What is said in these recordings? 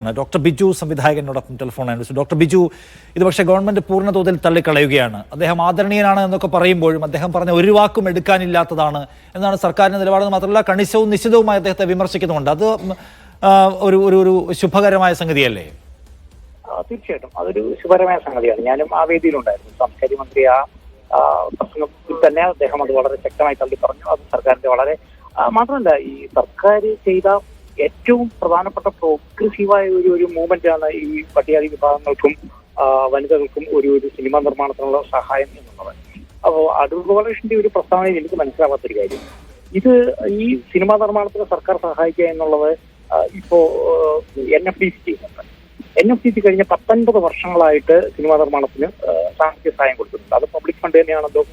Doctor Biju സംവിധായകനോടൊപ്പം telephone ആയിരുന്നു. Doctor Biju, ഇത് പക്ഷേ ഗവൺമെന്റ് പൂർണ്ണതോതിൽ തള്ളിക്കളയുകയാണ്. അദ്ദേഹം ആദരണീയനാണ് എന്നൊക്കെ പറയുമ്പോഴും അദ്ദേഹം പറഞ്ഞ ഒരു വാക്കും എടുക്കാനില്ലാത്തതാണ് എന്നാണ് സർക്കാരിന്റെ നിലപാടെന്ന് മാത്രമല്ല കണിശവും നിശ്ചിതവുമായി അദ്ദേഹത്തെ വിമർശിക്കുന്നുണ്ട്. അത് ഒരു ശുഭകരമായ സംഗതിയല്ലേ? തീർച്ചയായിട്ടും അതൊരു ശുഭകരമായ സംഗതിയാണ്. ഞാനും ആ വേദിയിലുണ്ടായിരുന്നു. സാംസ്കാരിക മന്ത്രി പ്രസംഗത്തിൽ തന്നെ അദ്ദേഹം അത് വളരെ ശക്തമായി തള്ളി പറഞ്ഞു. അത് സർക്കാരിന്റെ വളരെ മാത്രമല്ല ഈ സർക്കാർ ചെയ്ത ഏറ്റവും പ്രധാനപ്പെട്ട പ്രോഗ്രസീവായ ഒരു മൂവ്മെന്റ് ആണ് ഈ പട്ടികജാതി വിഭാഗങ്ങൾക്കും വനിതകൾക്കും ഒരു സിനിമാ നിർമ്മാണത്തിനുള്ള സഹായം എന്നുള്ളത്. അപ്പോൾ അടൂർ ഗോപാലകൃഷ്ണന്റെ ഒരു പ്രസ്താവനയിൽ എനിക്ക് മനസ്സിലാവാത്തൊരു കാര്യം, ഇത് ഈ സിനിമാ നിർമ്മാണത്തിന് സർക്കാർ സഹായിക്കുക എന്നുള്ളത് ഇപ്പോ NFDC ചെയ്യുന്നുണ്ട്. NFDC കഴിഞ്ഞ 19 വർഷങ്ങളായിട്ട് സിനിമാ നിർമ്മാണത്തിന് സാമ്പത്തിക സഹായം കൊടുക്കുന്നുണ്ട്. അത് പബ്ലിക് ഫണ്ട് തന്നെയാണല്ലോ.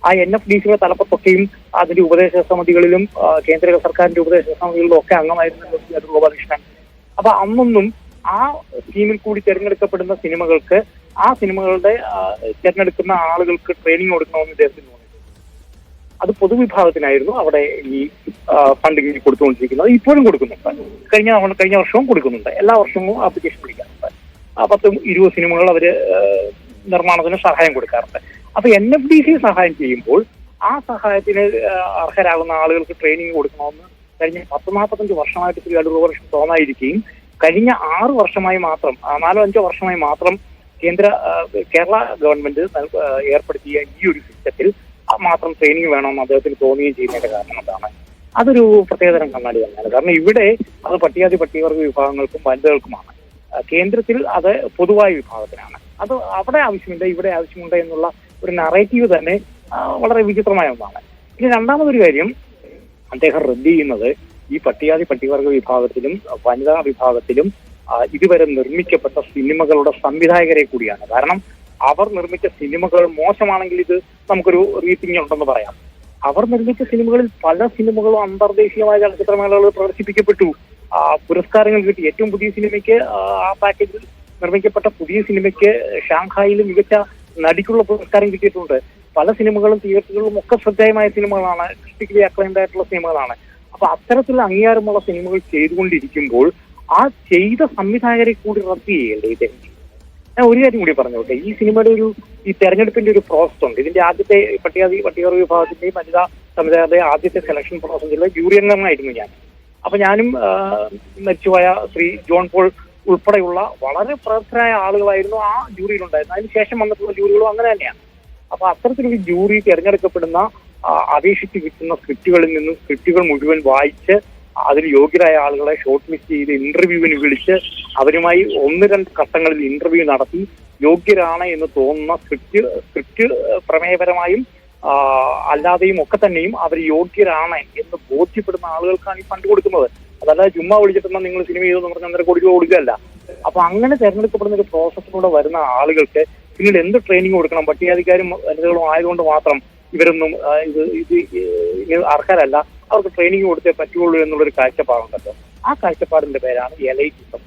ആ NFDCയുടെ തലപ്പത്തൊക്കെയും അതിന്റെ ഉപദേശ സമിതികളിലും കേന്ദ്ര സർക്കാരിന്റെ ഉപദേശ സമിതികളിലും ഒക്കെ അംഗമായിരുന്നു അടൂർ ഗോപാലകൃഷ്ണൻ. അപ്പൊ അന്നൊന്നും ആ സ്കീമിൽ കൂടി തിരഞ്ഞെടുക്കപ്പെടുന്ന സിനിമകൾക്ക് ആ സിനിമകളുടെ തിരഞ്ഞെടുക്കുന്ന ആളുകൾക്ക് ട്രെയിനിങ് കൊടുക്കണമെന്ന് ഇദ്ദേഹത്തിന് തോന്നി. അത് പൊതുവിഭാഗത്തിനായിരുന്നു അവിടെ ഈ ഫണ്ടിങ് കൊടുത്തുകൊണ്ടിരിക്കുന്നത്. ഇപ്പോഴും കൊടുക്കുന്നുണ്ട്. കഴിഞ്ഞ വർഷവും കൊടുക്കുന്നുണ്ട്. എല്ലാ വർഷവും ആപ്ലിക്കേഷൻ വിളിക്കാറുണ്ട്. 10-20 സിനിമകൾ അവര് നിർമ്മാണത്തിന് സഹായം കൊടുക്കാറുണ്ട്. അപ്പൊ NFDC സഹായം ചെയ്യുമ്പോൾ ആ സഹായത്തിന് അർഹരാകുന്ന ആളുകൾക്ക് ട്രെയിനിങ് കൊടുക്കണമെന്ന് കഴിഞ്ഞ 40-45 വർഷമായിട്ട് ശ്രീ അടൂർ ഗോപാലകൃഷ്ണൻ തോന്നായിരിക്കുകയും കഴിഞ്ഞ 6 വർഷമായി മാത്രം 4-5 വർഷമായി മാത്രം കേരള ഗവൺമെന്റ് ഏർപ്പെടുത്തിയ ഈ ഒരു സിസ്റ്റത്തിൽ മാത്രം ട്രെയിനിങ് വേണമെന്ന് അദ്ദേഹത്തിന് തോന്നുകയും ചെയ്യുന്നതിന്റെ കാരണം അതാണ്. അതൊരു പ്രത്യേകതരം കണ്ണാടി തന്നെയാണ്. കാരണം ഇവിടെ അത് പട്ടികവർഗ വിഭാഗങ്ങൾക്കും വനിതകൾക്കുമാണ്. കേന്ദ്രത്തിൽ അത് പൊതുവായ വിഭാഗത്തിനാണ്. അത് അവിടെ ആവശ്യമില്ല ഇവിടെ ആവശ്യമുണ്ട് എന്നുള്ള ഒരു നറേറ്റീവ് തന്നെ വളരെ വിചിത്രമായ ഒന്നാണ്. ഇനി രണ്ടാമതൊരു കാര്യം, അദ്ദേഹം റദ്ദ് ചെയ്യുന്നത് ഈ പട്ടികവർഗ വിഭാഗത്തിലും വനിതാ വിഭാഗത്തിലും ഇതുവരെ നിർമ്മിക്കപ്പെട്ട സിനിമകളുടെ സംവിധായകരെ കൂടിയാണ്. കാരണം അവർ നിർമ്മിച്ച സിനിമകൾ മോശമാണെങ്കിൽ ഇത് നമുക്കൊരു റീതിങ് ഉണ്ടെന്ന് പറയാം. അവർ നിർമ്മിച്ച സിനിമകളിൽ പല സിനിമകളും അന്തർദേശീയമായ ചലച്ചിത്രമേളകളിൽ പ്രദർശിപ്പിക്കപ്പെട്ടു, പുരസ്കാരങ്ങൾ കിട്ടി. ഏറ്റവും പുതിയ സിനിമയ്ക്ക് ആ പാക്കേജിൽ നിർമ്മിക്കപ്പെട്ട പുതിയ സിനിമയ്ക്ക് ഷാങ്ഹായിൽ മികച്ച നടിക്കുള്ള പുരസ്കാരം കിട്ടിയിട്ടുണ്ട്. പല സിനിമകളും തിയേറ്ററുകളിലും ഒക്കെ ശ്രദ്ധേയമായ സിനിമകളാണ്, ക്രിട്ടിക്കലി അക്ലൈംഡ് ആയിട്ടുള്ള സിനിമകളാണ്. അപ്പൊ അത്തരത്തിലുള്ള അംഗീകാരമുള്ള സിനിമകൾ ചെയ്തുകൊണ്ടിരിക്കുമ്പോൾ ആ ചെയ്ത സംവിധായകരെ കൂടി റദ്ദ് ചെയ്യേണ്ടേ ഇദ്ദേഹം? ഞാൻ ഒരു കാര്യം കൂടി പറഞ്ഞോട്ടെ, ഈ സിനിമയുടെ ഈ തെരഞ്ഞെടുപ്പിന്റെ ഒരു പ്രോസസ് ഉണ്ട്. ഇതിന്റെ ആദ്യത്തെ പട്ടികവർഗ വിഭാഗത്തിന്റെയും വനിതാ സംവിധായകരുടെ ആദ്യത്തെ സെലക്ഷൻ പ്രോസസ്സിലെ ജൂറി അംഗമായിരുന്നു ഞാൻ. അപ്പൊ ഞാനും മരിച്ചുപോയ ശ്രീ ജോൺ പോൾ ഉൾപ്പെടെയുള്ള വളരെ പ്രമുഖരായ ആളുകളായിരുന്നു ആ ജൂറിയിലുണ്ടായിരുന്നത്. അതിനുശേഷം വന്നിട്ടുള്ള ജൂറികളും അങ്ങനെ തന്നെയാണ്. അപ്പൊ അത്തരത്തിലൊരു ജൂറി തിരഞ്ഞെടുക്കപ്പെടുന്ന അപേക്ഷിച്ച് കിട്ടുന്ന സ്ക്രിപ്റ്റുകളിൽ നിന്നും സ്ക്രിപ്റ്റുകൾ മുഴുവൻ വായിച്ച് അതിൽ യോഗ്യരായ ആളുകളെ ഷോർട്ട് ലിസ്റ്റ് ചെയ്ത് ഇന്റർവ്യൂവിന് വിളിച്ച് അവരുമായി 1-2 ഘട്ടങ്ങളിൽ ഇന്റർവ്യൂ നടത്തി യോഗ്യരാണ് എന്ന് തോന്നുന്ന സ്ക്രിപ്റ്റ് പ്രമേയപരമായും അല്ലാതെയും ഒക്കെ തന്നെയും അവർ യോഗ്യരാണ് എന്ന് ബോധ്യപ്പെടുന്ന ആളുകൾക്കാണ് ഈ ഫണ്ട് കൊടുക്കുന്നത്. അതല്ല ചുമ്മാ വിളിച്ചിട്ടുണ്ടെങ്കിൽ നിങ്ങൾ സിനിമ ചെയ്തെന്ന് പറഞ്ഞാൽ 1.5 കോടി രൂപ കൊടുക്കുകയല്ല. അപ്പൊ അങ്ങനെ തെരഞ്ഞെടുക്കപ്പെടുന്ന ഒരു പ്രോസസ്സിലൂടെ വരുന്ന ആളുകൾക്ക് പിന്നീട് എന്ത് ട്രെയിനിങ് കൊടുക്കണം? പട്ടികജാതിക്കാരും വനിതകളും ആയതുകൊണ്ട് മാത്രം ഇവരൊന്നും ഇത് അർഹരല്ല, അവർക്ക് ട്രെയിനിങ് കൊടുത്തേ പറ്റുള്ളൂ എന്നുള്ളൊരു കാഴ്ചപ്പാടുണ്ടല്ലോ. ആ കാഴ്ചപ്പാടിന്റെ പേരാണ് എലൈറ്റിസം.